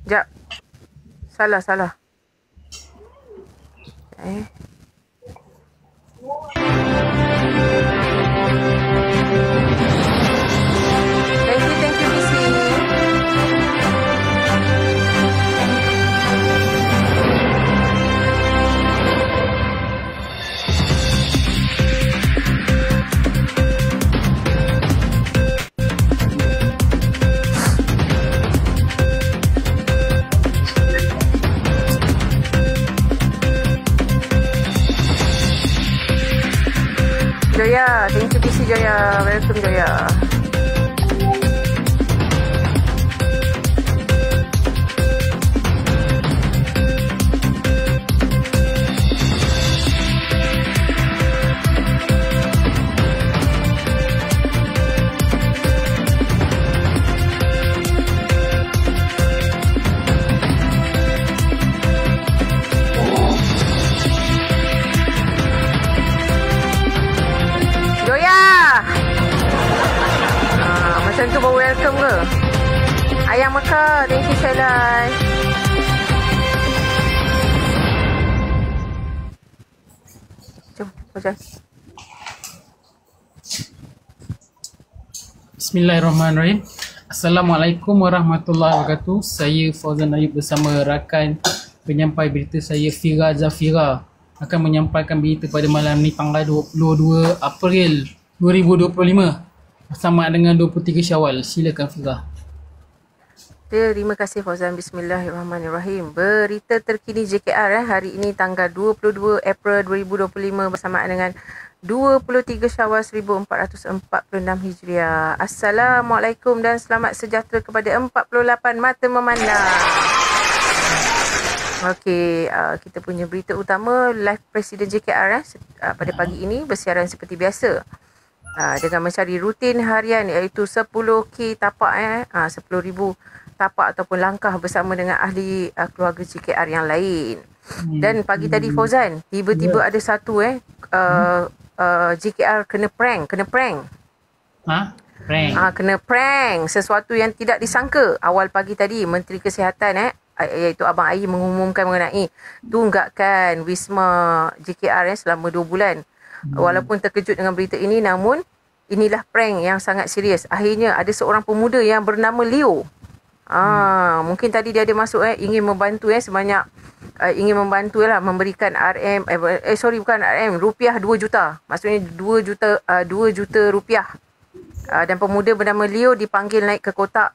Sekejap. Salah. Eh. Thank you, BC. Joya, thank you BC Joya. Welcome Joya. Macam tu baru welcome ke? Ayam Mekah, thank you Shailai. Jom, Fauzan. Bismillahirrahmanirrahim. Assalamualaikum warahmatullahi wabarakatuh. Saya Fauzan Ayub bersama rakan penyampai berita saya Fira Zafira akan menyampaikan berita pada malam ni tanggal 22 April 2025 bersama dengan 23 Syawal. Silakan Fira. Terima kasih Fauzan. Bismillahirrahmanirrahim. Berita terkini JKR hari ini tanggal 22 April 2025 bersamaan dengan 23 Syawal 1446 Hijriah. Assalamualaikum dan selamat sejahtera kepada 48 mata memandang. Okey, kita punya berita utama live Presiden JKR pada pagi ini bersiaran seperti biasa. Dengan mencari rutin harian iaitu 10K tapak 10,000 tapak ataupun langkah bersama dengan ahli keluarga JKR yang lain. Dan pagi tadi Fauzan, tiba-tiba ada satu JKR kena prank. Prank. Kena prank sesuatu yang tidak disangka. Awal pagi tadi Menteri Kesihatan iaitu Abang Ai mengumumkan mengenai tunggakan Wisma JKR selama 2 bulan. Walaupun terkejut dengan berita ini, namun inilah prank yang sangat serius. Akhirnya ada seorang pemuda yang bernama Leo. Mungkin tadi dia ada masuk ingin membantu sebanyak ingin membantu memberikan rupiah 2 juta. Maksudnya 2 juta rupiah. Dan pemuda bernama Leo dipanggil naik ke kotak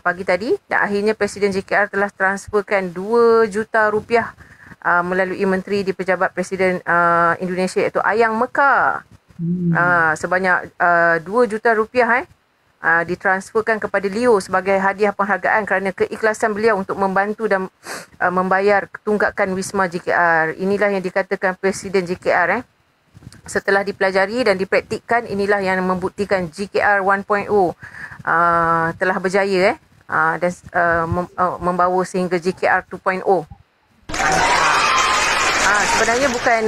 pagi tadi dan akhirnya Presiden JKR telah transferkan 2 juta rupiah melalui menteri di Pejabat Presiden Indonesia iaitu Ayang Mekah. Sebanyak 2 juta rupiah ditransferkan kepada Leo sebagai hadiah penghargaan kerana keikhlasan beliau untuk membantu dan membayar tunggakan Wisma JKR. Inilah yang dikatakan Presiden JKR. Setelah dipelajari dan dipraktikkan, inilah yang membuktikan JKR 1.0 telah berjaya dan membawa sehingga JKR 2.0. Sebenarnya bukan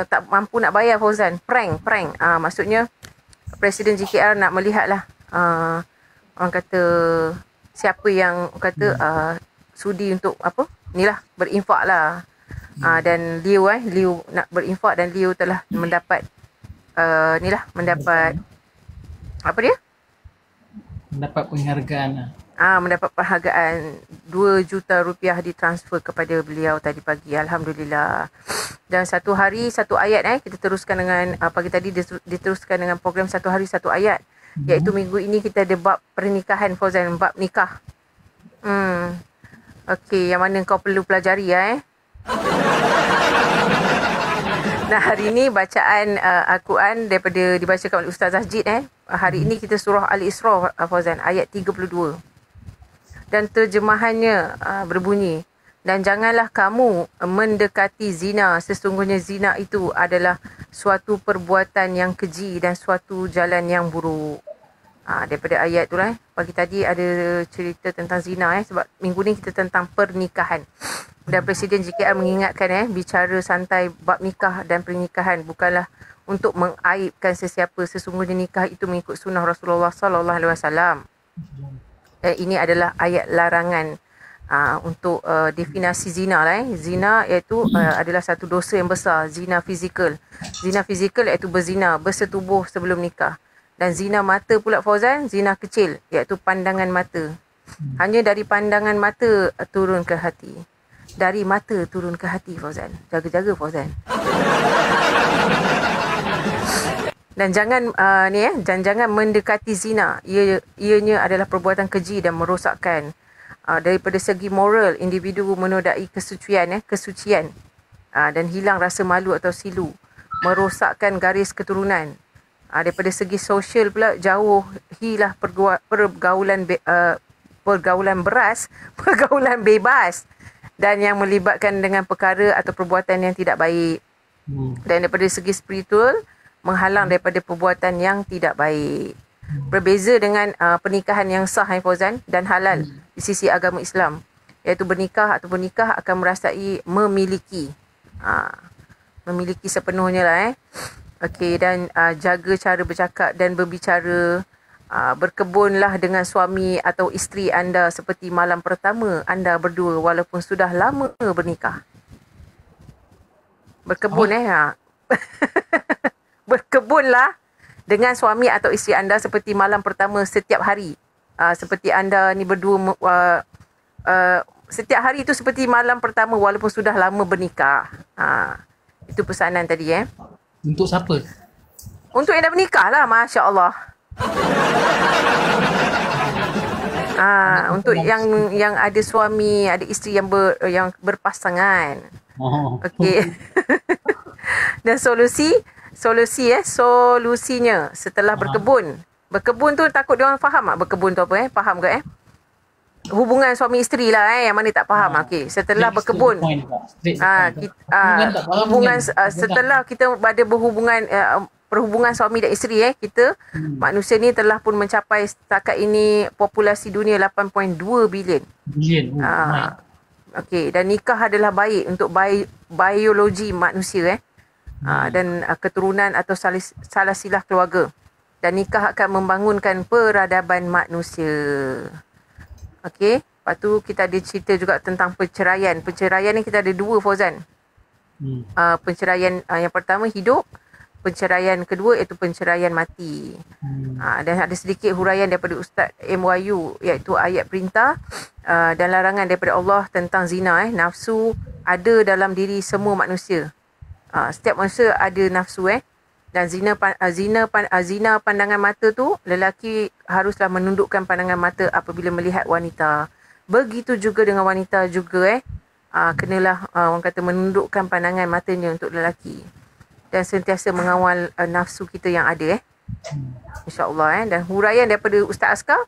tak mampu nak bayar Fauzan. Prank. Maksudnya Presiden JKR nak melihatlah orang kata siapa yang kata sudi untuk inilah berinfak lah. Dan Leo nak berinfak dan Leo telah mendapat mendapat apa dia? Mendapat penghargaan. Mendapat penghargaan 2 juta rupiah ditransfer kepada beliau tadi pagi. Alhamdulillah. Dan satu hari satu ayat kita teruskan dengan pagi tadi diteruskan dengan program satu hari satu ayat. Iaitu minggu ini kita ada bab pernikahan Fauzan, bab nikah. Okey, yang mana kau perlu pelajari Nah, hari ini bacaan Al-Quran daripada dibacakan oleh Ustaz Zahjid Hari ini kita surah Al-Isra Fauzan ayat 32. Dan terjemahannya berbunyi, dan janganlah kamu mendekati zina, sesungguhnya zina itu adalah suatu perbuatan yang keji dan suatu jalan yang buruk. Daripada ayat tu pagi tadi ada cerita tentang zina sebab minggu ni kita tentang pernikahan. Dan Presiden JKR mengingatkan bicara santai bab nikah dan pernikahan bukanlah untuk mengaibkan sesiapa, sesungguhnya nikah itu mengikut sunnah Rasulullah sallallahu alaihi wasallam. Ini adalah ayat larangan Untuk definisi zina lah. Zina iaitu adalah satu dosa yang besar. Zina fizikal. Zina fizikal iaitu berzina, bersetubuh sebelum nikah. Dan zina mata pula Fauzan, zina kecil iaitu pandangan mata. Hanya dari pandangan mata turun ke hati. Dari mata turun ke hati Fauzan. Jaga-jaga Fauzan. Dan jangan mendekati zina. Ianya adalah perbuatan keji dan merosakkan. Daripada segi moral, individu menodai kesucian dan hilang rasa malu atau silu, merosakkan garis keturunan. Daripada segi sosial pula, jauhilah pergaulan beras, pergaulan bebas dan yang melibatkan dengan perkara atau perbuatan yang tidak baik. Dan daripada segi spiritual, menghalang daripada perbuatan yang tidak baik. Berbeza dengan pernikahan yang sah Fauzan dan halal di sisi agama Islam, iaitu bernikah atau bernikah akan merasai memiliki sepenuhnya lah Okey, dan jaga cara bercakap dan berbicara. Berkebunlah dengan suami atau isteri anda seperti malam pertama anda berdua walaupun sudah lama bernikah. Berkebun Berkebunlah dengan suami atau isteri anda seperti malam pertama setiap hari. Seperti anda ni berdua setiap hari itu seperti malam pertama walaupun sudah lama bernikah. Itu pesanan tadi Untuk siapa? Untuk yang dah bernikah lah, Masya Allah. Untuk yang ada suami, ada isteri yang berpasangan. Okey. Dan solusinya setelah berkebun. Berkebun tu takut dia orang faham tak berkebun tu apa Faham ke Hubungan suami isteri lah yang mana tak faham. Okey, setelah berkebun. Setelah kita ada perhubungan suami dan isteri kita manusia ni telah pun mencapai setakat ini populasi dunia 8.2 bilion. Okey, dan nikah adalah baik untuk biologi manusia dan keturunan atau salasilah keluarga. Dan nikah akan membangunkan peradaban manusia. Okey, lepas tu kita ada cerita juga tentang perceraian. Perceraian ni kita ada dua Fauzan. Perceraian yang pertama hidup, perceraian kedua iaitu perceraian mati. Dan ada sedikit huraian daripada Ustaz MYU iaitu ayat perintah dan larangan daripada Allah tentang zina. Nafsu ada dalam diri semua manusia. Setiap manusia ada nafsu dan zina pandangan mata tu, lelaki haruslah menundukkan pandangan mata apabila melihat wanita. Begitu juga dengan wanita juga kenalah orang kata menundukkan pandangan matanya untuk lelaki dan sentiasa mengawal nafsu kita yang ada InsyaAllah Dan huraian daripada Ustaz Askar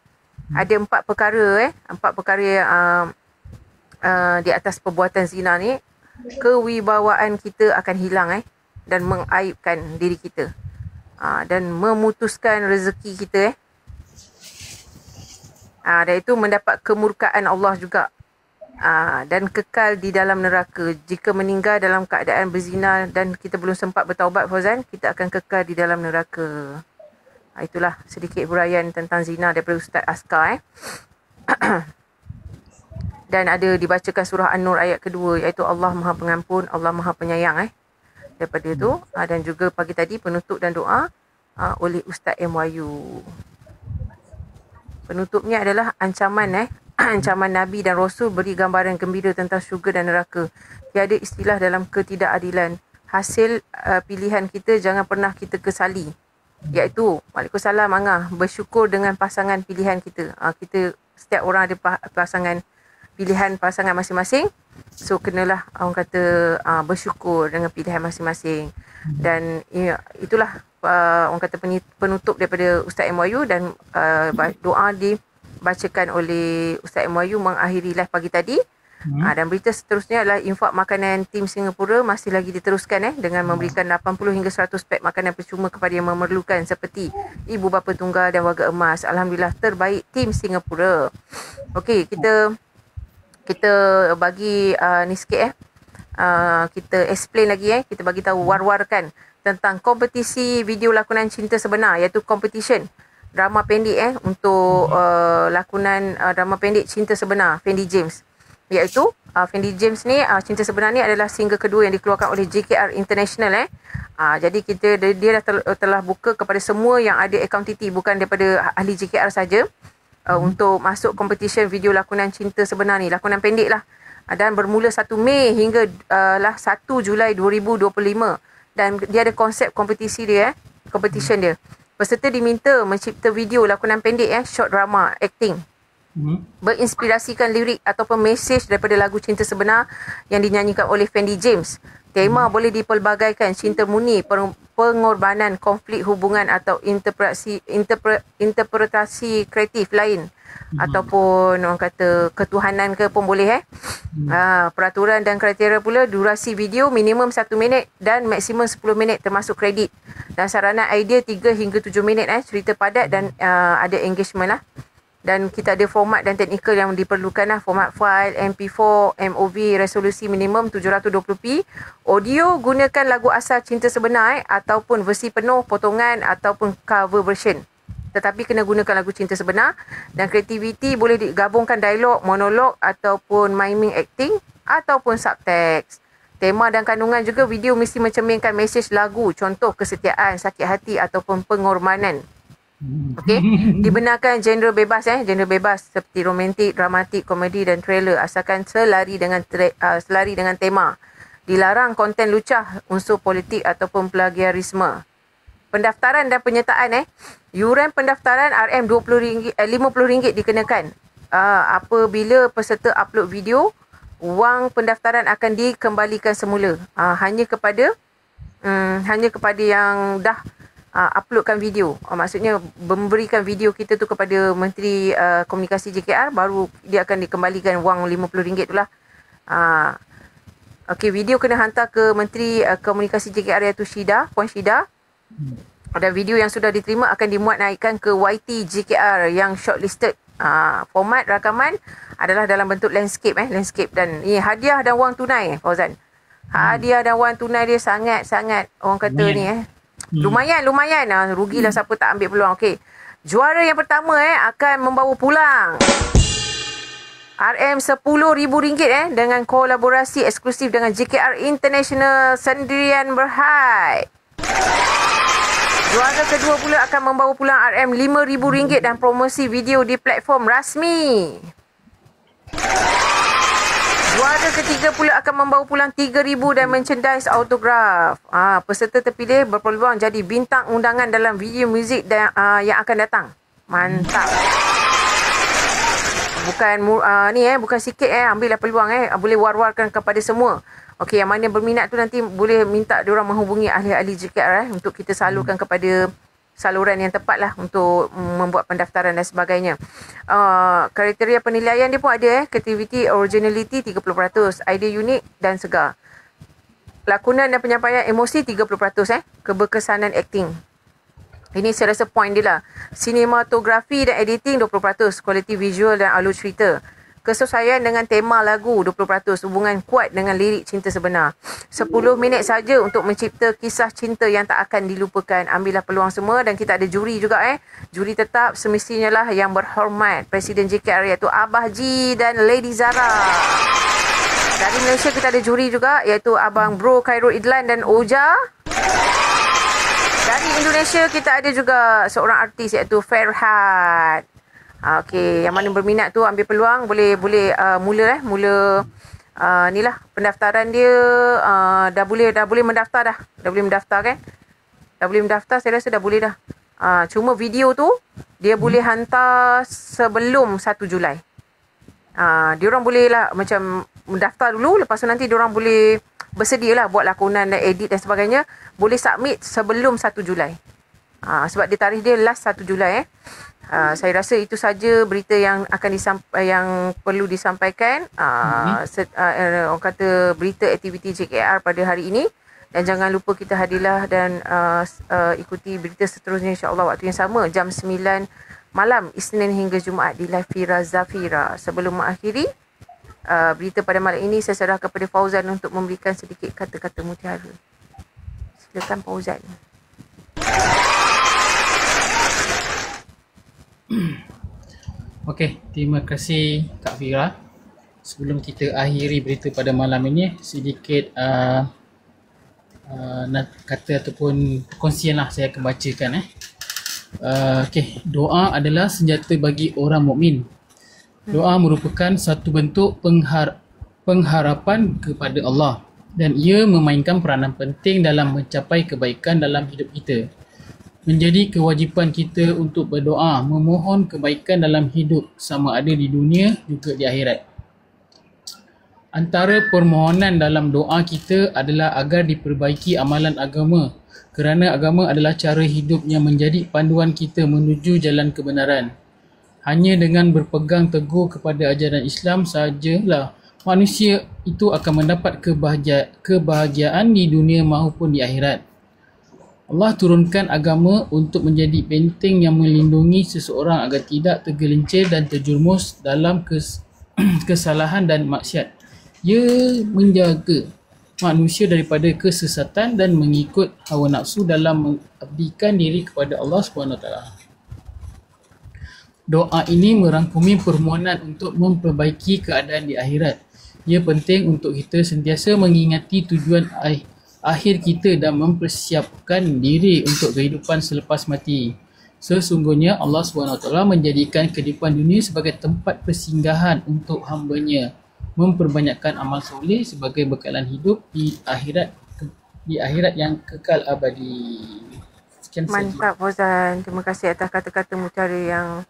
ada 4 perkara 4 perkara di atas perbuatan zina ni. Kewibawaan kita akan hilang dan mengaibkan diri kita dan memutuskan rezeki kita dan itu mendapat kemurkaan Allah juga dan kekal di dalam neraka. Jika meninggal dalam keadaan berzina dan kita belum sempat bertaubat Fauzan, kita akan kekal di dalam neraka. Itulah sedikit huraian tentang zina daripada Ustaz Askar Dan ada dibacakan surah An-Nur ayat kedua iaitu Allah Maha Pengampun, Allah Maha Penyayang daripada itu. Dan juga pagi tadi penutup dan doa oleh Ustaz MYU. Penutupnya adalah ancaman ancaman Nabi dan Rasul beri gambaran gembira tentang syurga dan neraka. Tiada istilah dalam ketidakadilan. Hasil pilihan kita jangan pernah kita kesali. Iaitu, Waalaikumsalam Angah, bersyukur dengan pasangan pilihan kita. Kita setiap orang ada pilihan pasangan masing-masing. So kenalah orang kata bersyukur dengan pilihan masing-masing. Dan itulah orang kata penutup daripada Ustaz MYU dan doa dibacakan oleh Ustaz MYU mengakhiri live pagi tadi. Dan berita seterusnya adalah infak makanan tim Singapura masih lagi diteruskan dengan memberikan 80 hingga 100 pek makanan percuma kepada yang memerlukan seperti ibu bapa tunggal dan warga emas. Alhamdulillah, terbaik tim Singapura. Okey, kita bagi ni sikit kita explain lagi kita bagi tahu war-warkan tentang kompetisi video lakonan cinta sebenar iaitu competition drama pendek untuk lakonan drama pendek cinta sebenar Fendi James. iaitu Fendi James ni Cinta Sebenar ni adalah single kedua yang dikeluarkan oleh JKR International. Jadi dia dah telah buka kepada semua yang ada akaun TT, bukan daripada ahli JKR saja, untuk masuk competition video lakonan Cinta Sebenar ni, lakonan pendek lah. Dan bermula 1 Mei hingga 1 Julai 2025. Dan dia ada konsep kompetisi dia, competition dia. Peserta diminta mencipta video lakonan pendek short drama, acting. Berinspirasikan lirik ataupun mesej daripada lagu Cinta Sebenar yang dinyanyikan oleh Fendi James. Tema boleh dipelbagaikan cinta murni, pengorbanan, konflik hubungan atau interpretasi kreatif lain. Ataupun orang kata ketuhanan ke pun boleh. Peraturan dan kriteria pula, durasi video minimum 1 minit dan maksimum 10 minit termasuk kredit. Dan saranan idea 3 hingga 7 minit, cerita padat dan ada engagement lah. Dan kita ada format dan teknikal yang diperlukan lah. Format file, MP4, MOV, resolusi minimum 720p. Audio, gunakan lagu asal Cinta Sebenar ataupun versi penuh, potongan ataupun cover version. Tetapi kena gunakan lagu Cinta Sebenar. Dan kreativiti boleh digabungkan dialog, monolog ataupun miming acting ataupun subtext. Tema dan kandungan juga video mesti mencerminkan mesej lagu, contoh kesetiaan, sakit hati ataupun pengorbanan. Okey, dibenarkan genre bebas genre bebas seperti romantik, dramatik, komedi dan trailer asalkan selari dengan tema. Dilarang konten lucah, unsur politik ataupun plagiarisme. Pendaftaran dan penyertaan yuran pendaftaran RM RM50 dikenakan. Apabila peserta upload video, wang pendaftaran akan dikembalikan semula. Hanya kepada yang dah uploadkan video. Maksudnya memberikan video kita tu kepada Menteri Komunikasi JKR, baru dia akan dikembalikan wang RM50 tu lah. Okey, video kena hantar ke Menteri Komunikasi JKR iaitu Syida, Puan Syida. Dan video yang sudah diterima akan dimuat naikkan ke YT JKR yang shortlisted. Format rakaman adalah dalam bentuk landscape dan ini hadiah dan wang tunai Fauzan. Hadiah dan wang tunai dia sangat orang kata lumayan. Rugilah siapa tak ambil peluang. Okey. Juara yang pertama akan membawa pulang RM10,000 dengan kolaborasi eksklusif dengan JKR International Sendirian Berhad. Juara kedua pula akan membawa pulang RM5,000 dan promosi video di platform rasmi. Juara ketiga pula akan membawa pulang RM3,000 dan merchandise autograf. Peserta terpilih berpeluang jadi bintang undangan dalam video muzik yang akan datang. Mantap. Bukan sikit ambillah peluang boleh war-warkan kepada semua. Okey, yang mana berminat tu nanti boleh minta diorang menghubungi ahli-ahli JKR untuk kita salurkan kepada saluran yang tepat lah untuk membuat pendaftaran dan sebagainya. Kriteria penilaian dia pun ada creativity, originality 30%, idea unik dan segar. Lakonan dan penyampaian emosi 30%, keberkesanan acting. Ini saya rasa point dia lah. Sinematografi dan editing 20%, quality visual dan alur cerita. Kesesuaian dengan tema lagu 20%, hubungan kuat dengan lirik Cinta Sebenar. 10 minit saja untuk mencipta kisah cinta yang tak akan dilupakan. Ambillah peluang semua dan kita ada juri juga Juri tetap semestinya lah yang berhormat Presiden JKR iaitu Abah Ji dan Lady Zara. Dari Malaysia kita ada juri juga iaitu Abang Bro Khairul Idlan dan Oja. Dari Indonesia kita ada juga seorang artis iaitu Ferhat. Okey, yang mana berminat tu ambil peluang, boleh mula ni lah pendaftaran dia dah boleh mendaftar dah. Dah boleh mendaftar kan? Dah boleh mendaftar, saya rasa dah boleh dah. Cuma video tu dia boleh hantar sebelum 1 Julai. Diorang boleh lah macam mendaftar dulu, lepas tu nanti diorang boleh bersedia lah buat lakonan dan edit dan sebagainya. Boleh submit sebelum 1 Julai. Sebab dia tarikh dia last 1 Julai saya rasa itu saja berita yang akan yang perlu disampaikan. Orang kata berita aktiviti JKR pada hari ini. Dan jangan lupa kita hadirlah dan ikuti berita seterusnya insya-Allah waktu yang sama jam 9 malam Isnin hingga Jumaat di live Fira Zafira. Sebelum mengakhiri berita pada malam ini, saya serah kepada Fauzan untuk memberikan sedikit kata-kata mutiara. Silakan Fauzan. Okey, terima kasih Kak Fira. Sebelum kita akhiri berita pada malam ini, sedikit kata ataupun perkongsian lah saya akan bacakan. Doa adalah senjata bagi orang mukmin. Doa merupakan satu bentuk pengharapan kepada Allah dan ia memainkan peranan penting dalam mencapai kebaikan dalam hidup kita. Menjadi kewajipan kita untuk berdoa, memohon kebaikan dalam hidup sama ada di dunia juga di akhirat. Antara permohonan dalam doa kita adalah agar diperbaiki amalan agama kerana agama adalah cara hidup yang menjadi panduan kita menuju jalan kebenaran. Hanya dengan berpegang teguh kepada ajaran Islam sahajalah manusia itu akan mendapat kebahagiaan di dunia maupun di akhirat. Allah turunkan agama untuk menjadi benteng yang melindungi seseorang agar tidak tergelincir dan terjerumus dalam kesalahan dan maksiat. Ia menjaga manusia daripada kesesatan dan mengikut hawa nafsu dalam mengabdikan diri kepada Allah SWT. Doa ini merangkumi permohonan untuk memperbaiki keadaan di akhirat. Ia penting untuk kita sentiasa mengingati tujuan akhir kita dan mempersiapkan diri untuk kehidupan selepas mati. Sesungguhnya Allah SWT menjadikan kehidupan dunia sebagai tempat persinggahan untuk hamba-Nya, memperbanyakkan amal soleh sebagai bekalan hidup di akhirat yang kekal abadi. Sekian Mantap Fauzan. Terima kasih atas kata-kata mutiara yang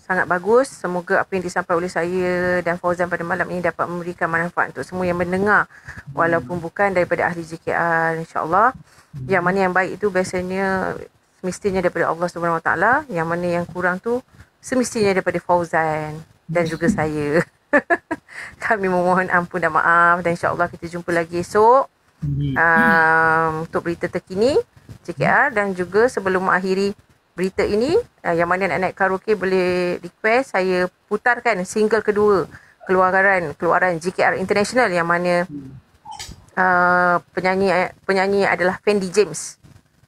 sangat bagus. Semoga apa yang disampaikan oleh saya dan Fauzan pada malam ini dapat memberikan manfaat untuk semua yang mendengar walaupun bukan daripada ahli ZKR, insya-Allah. Yang mana yang baik itu biasanya semestinya daripada Allah SWT, yang mana yang kurang tu semestinya daripada Fauzan dan juga saya. Kami memohon ampun dan maaf dan insya-Allah kita jumpa lagi esok untuk berita terkini JKR. Dan juga sebelum mengakhiri berita ini, yang mana nak naik karaoke boleh request saya putarkan single kedua keluaran JKR International, yang mana penyanyi adalah Fendi James.